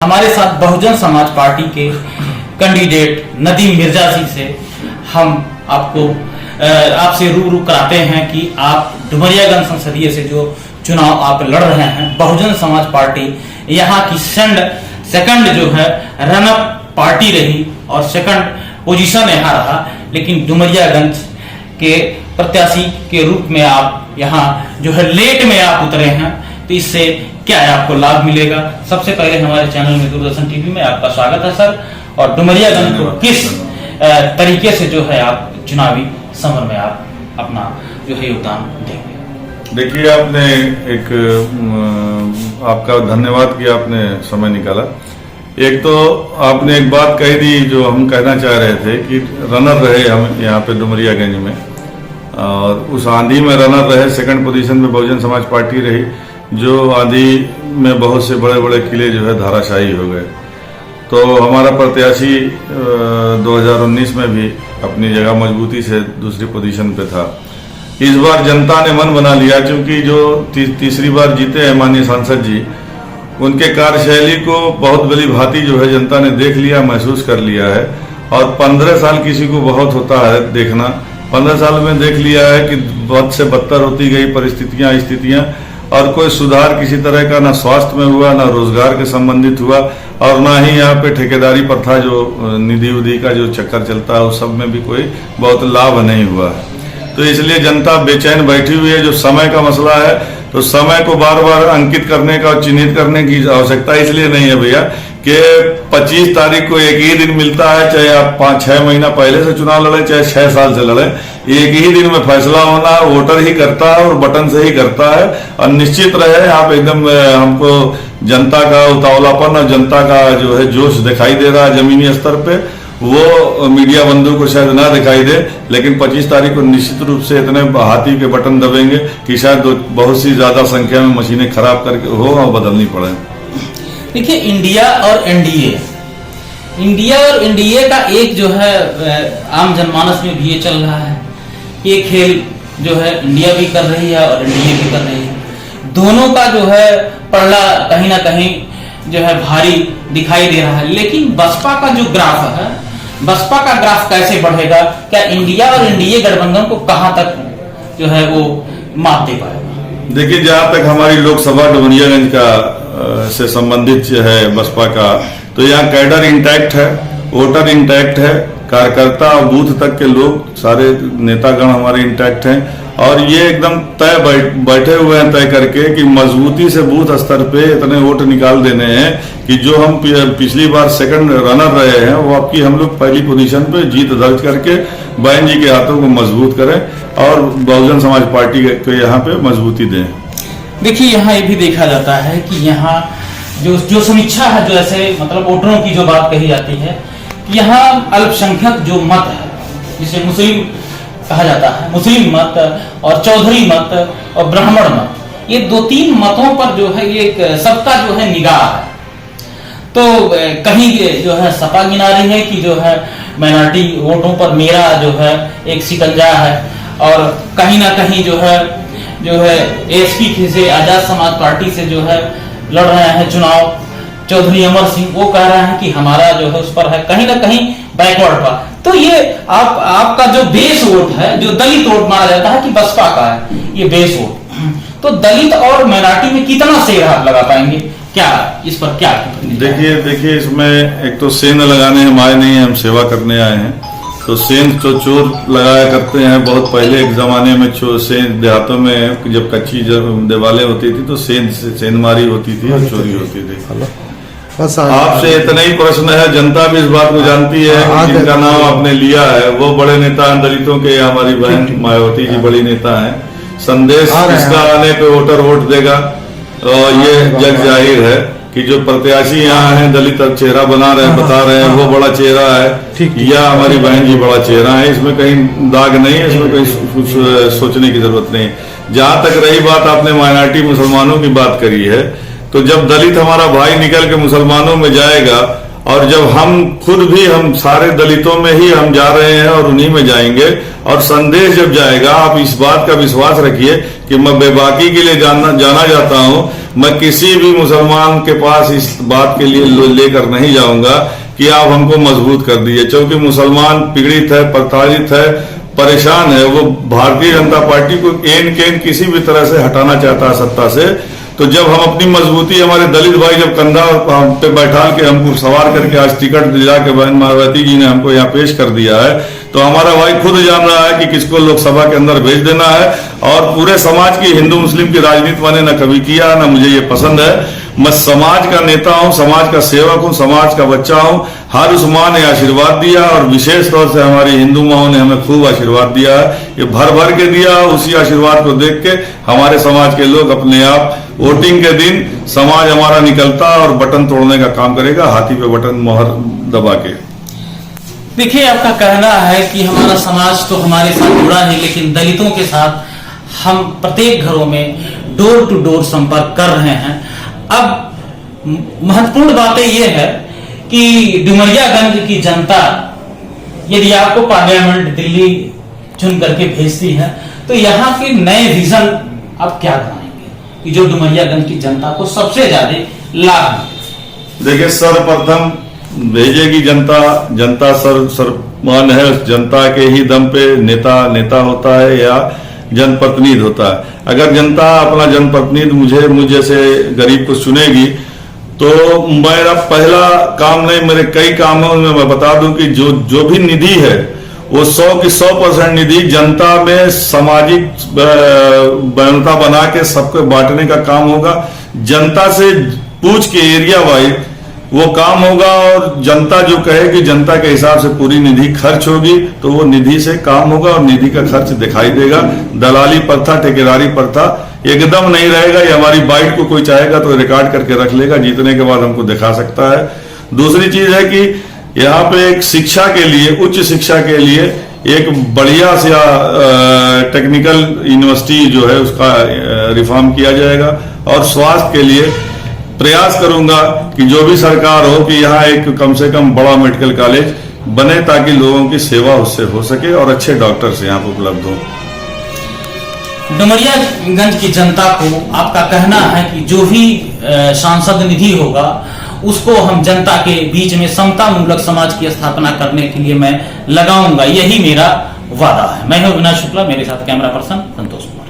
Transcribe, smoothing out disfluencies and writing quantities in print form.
हमारे साथ बहुजन समाज पार्टी के कैंडिडेट नदीम मिर्जा जी से हम आपसे रूबरू कराते हैं कि आप डुमरियागंज संसदीय से जो चुनाव आप लड़ रहे हैं, बहुजन समाज पार्टी यहाँ की सेकंड जो है रनअप पार्टी रही और सेकंड पोजीशन यहाँ रहा, लेकिन डुमरियागंज के प्रत्याशी के रूप में आप यहाँ जो है लेट में आप उतरे हैं, तो इससे क्या है आपको लाभ मिलेगा? सबसे पहले हमारे चैनल में दूरदर्शन टीवी में आपका स्वागत है सर। और डुमरियागंज को किस तरीके से जो है आप चुनावी समर में आप अपना जो है योगदान देंगे? देखिए, आपने आपका धन्यवाद कि आपने समय निकाला। एक तो आपने एक बात कही थी जो हम कहना चाह रहे थे कि रनर रहे हम यहाँ पे डुमरियागंज में, और उस आंधी में रनर रहे, सेकंड पोजीशन में बहुजन समाज पार्टी रही, जो आंधी में बहुत से बड़े बड़े किले जो है धाराशायी हो गए। तो हमारा प्रत्याशी 2019 में भी अपनी जगह मजबूती से दूसरी पोजीशन पे था। इस बार जनता ने मन बना लिया, क्योंकि जो तीसरी बार जीते हैं माननीय सांसद जी, उनके कार्यशैली को बहुत भली भांति जो है जनता ने देख लिया, महसूस कर लिया है। और 15 साल किसी को बहुत होता है देखना, 15 साल में देख लिया है कि बद से बदतर होती गई स्थितियां, और कोई सुधार किसी तरह का ना स्वास्थ्य में हुआ, ना रोजगार के संबंधित हुआ, और ना ही यहाँ पे ठेकेदारी प्रथा जो निधि उधि का जो चक्कर चलता है उस सब में भी कोई बहुत लाभ नहीं हुआ है। तो इसलिए जनता बेचैन बैठी हुई है। जो समय का मसला है, तो समय को बार बार अंकित करने का और चिन्हित करने की आवश्यकता इसलिए नहीं है भैया कि 25 तारीख को एक ही दिन मिलता है, चाहे आप 5-6 महीना पहले से चुनाव लड़े, चाहे 6 साल से लड़े, एक ही दिन में फैसला होना वोटर ही करता है और बटन से ही करता है। और निश्चित रहे आप एकदम हमको जनता का उतावलापन और जनता का जो है जोश दिखाई दे रहा है जमीनी स्तर पे, वो मीडिया बंधु को शायद ना दिखाई दे, लेकिन 25 तारीख को निश्चित रूप से इतने हाथी के बटन दबेंगे कि शायद बहुत सी ज्यादा संख्या में मशीनें खराब करके हो और बदलनी पड़े। देखिए, इंडिया और एनडीए का एक जो है आम जनमानस में भी ये चल रहा है, ये खेल जो है इंडिया भी कर रही है और एनडीए भी कर रही है। दोनों का जो है पड़ला कहीं ना कहीं जो है भारी दिखाई दे रहा है, लेकिन बसपा का जो ग्राफ है, बसपा का ग्राफ कैसे बढ़ेगा? क्या इंडिया और एनडीए गठबंधन को कहां तक जो है वो मात दे पाएगा? देखिए, जहां तक हमारी लोकसभा डुमरियागंज का से संबंधित जो है बसपा का, तो यहाँ कैडर इंटैक्ट है, वोटर इंटैक्ट है, कार्यकर्ता और बूथ तक के लोग सारे नेतागण हमारे इंटैक्ट हैं। और ये एकदम बैठे हुए हैं तय करके कि मजबूती से बूथ स्तर पे इतने वोट निकाल देने हैं कि जो हम पिछली बार सेकंड रनर रहे हैं वो आपकी हम लोग पहली पोजीशन पे जीत दर्ज करके बहन जी के हाथों को मजबूत करें और बहुजन समाज पार्टी को यहाँ पे मजबूती दें। देखिए, यहाँ ये भी देखा जाता है कि यहाँ जो समीक्षा है, जो ऐसे मतलब वोटरों की जो बात कही जाती है, यहाँ अल्पसंख्यक जो मत है, जिसे मुस्लिम कहा जाता है, मुस्लिम मत और चौधरी मत और ब्राह्मण मत, ये 2-3 मतों पर जो है ये सबका जो है निगाह है। तो कहीं जो है सपा गिना रही है कि जो है माइनॉरिटी वोटों पर मेरा जो है एक शिकंजा है, और कहीं ना कहीं जो है एएसपी से आजाद समाज पार्टी से जो है लड़ रहे हैं चुनाव चौधरी अमर सिंह, वो कह रहे हैं कि हमारा जो है उस पर है कहीं ना कहीं बैकवर्ड पर। तो ये आपका जो बेस वोट है, जो दलित वोट माना जाता है कि बसपा का है, ये बेस वोट, तो दलित और माइनॉरिटी में कितना शेर आप लगा पाएंगे? क्या इस पर क्या? देखिए इसमें एक तो सेंध लगाने हम आए नहीं, हम सेवा करने आए हैं। तो सेंध तो चोर लगाया करते हैं, बहुत पहले एक जमाने में सेंध देहातों में जब कच्ची देवालें होती थी तो सेंधमारी होती थी और चोरी होती थी। आपसे इतना ही प्रश्न है, जनता भी इस बात को जानती है कि जिनका नाम आपने लिया है वो बड़े नेता हैं दलितों के। हमारी बहन मायावती जी बड़ी नेता हैं। संदेश इसका आने पे वोटर वोट देगा, और ये जग जाहिर है कि जो प्रत्याशी यहाँ हैं दलित अब चेहरा बता रहे हैं वो बड़ा चेहरा है, या हमारी बहन जी बड़ा चेहरा है। इसमें कहीं दाग नहीं है, इसमें कहीं कुछ सोचने की जरूरत नहीं। जहां तक रही बात, आपने माइनॉरिटी मुसलमानों की बात करी है, तो जब दलित हमारा भाई निकल के मुसलमानों में जाएगा, और जब हम खुद भी हम सारे दलितों में ही हम जा रहे हैं और उन्हीं में जाएंगे, और संदेश जब जाएगा, आप इस बात का विश्वास रखिए कि मैं बेबाकी के लिए जाना जाता हूं। मैं किसी भी मुसलमान के पास इस बात के लिए लेकर नहीं जाऊंगा कि आप हमको मजबूत कर दीजिए, क्योंकि मुसलमान पीड़ित है, प्रताड़ित है, परेशान है। वो भारतीय जनता पार्टी को एन केन किसी भी तरह से हटाना चाहता है सत्ता से। तो जब हम अपनी मजबूती, हमारे दलित भाई जब कंधा पे बैठाल के हमको सवार करके आज टिकट दिला के बहन मायावती जी ने हमको यहाँ पेश कर दिया है, तो हमारा भाई खुद जान रहा है कि किसको लोकसभा के अंदर भेज देना है। और पूरे समाज की, हिंदू मुस्लिम की राजनीति मैंने न कभी किया, न मुझे ये पसंद है। मैं समाज का नेता हूं, समाज का सेवक हूं, समाज का बच्चा हूं। हर उस माँ ने आशीर्वाद दिया और विशेष तौर से हमारी हिंदू माओं ने हमें खूब आशीर्वाद दिया है। ये भर भर के दिया। उसी आशीर्वाद को देख के हमारे समाज के लोग अपने आप वोटिंग के दिन समाज हमारा निकलता और बटन तोड़ने का काम करेगा, हाथी पे बटन मोहर दबा के। देखिए, आपका कहना है कि हमारा समाज तो हमारे साथ जुड़ा है, लेकिन दलितों के साथ हम प्रत्येक घरों में डोर टू डोर संपर्क कर रहे हैं। अब महत्वपूर्ण बातें यह है कि डुमरियागंज की जनता यदि आपको पार्लियामेंट दिल्ली चुन करके भेजती है, तो यहाँ के नए विजन आप क्या बनाएंगे कि जो डुमरियागंज की जनता को सबसे ज्यादा लाभ मिले? देखिए, सर्वप्रथम भेजेगी जनता। जनता सर्वमान है। जनता के ही दम पे नेता होता है या जनप्रतिनिधि होता है। अगर जनता अपना जनप्रतिनिधि मुझ जैसे गरीब को चुनेगी, तो मेरा पहला काम नहीं, मेरे कई काम है, उनमें मैं बता दूं कि जो भी निधि है वो 100 की 100% निधि जनता में सामाजिक बनता बना के सबको बांटने का काम होगा। जनता से पूछ के एरिया वाइज वो काम होगा, और जनता जो कहे कि जनता के हिसाब से पूरी निधि खर्च होगी, तो वो निधि से काम होगा और निधि का खर्च दिखाई देगा। दलाली प्रथा, ठेकेदारी प्रथा एकदम नहीं रहेगा। ये हमारी बाइट को कोई चाहेगा तो रिकॉर्ड करके रख लेगा, जीतने के बाद हमको दिखा सकता है। दूसरी चीज है कि यहाँ पे एक शिक्षा के लिए, उच्च शिक्षा के लिए एक बढ़िया सा टेक्निकल यूनिवर्सिटी जो है उसका रिफॉर्म किया जाएगा। और स्वास्थ्य के लिए प्रयास करूंगा कि जो भी सरकार हो कि यहाँ एक कम से कम बड़ा मेडिकल कॉलेज बने, ताकि लोगों की सेवा उससे हो सके और अच्छे डॉक्टर्स यहाँ पर उपलब्ध हो। डुमरियागंज की जनता को आपका कहना है कि जो भी सांसद निधि होगा उसको हम जनता के बीच में समता मूलक समाज की स्थापना करने के लिए मैं लगाऊंगा, यही मेरा वादा है। मैं हूं अविनाश शुक्ला, मेरे साथ कैमरा पर्सन संतोष कुमार।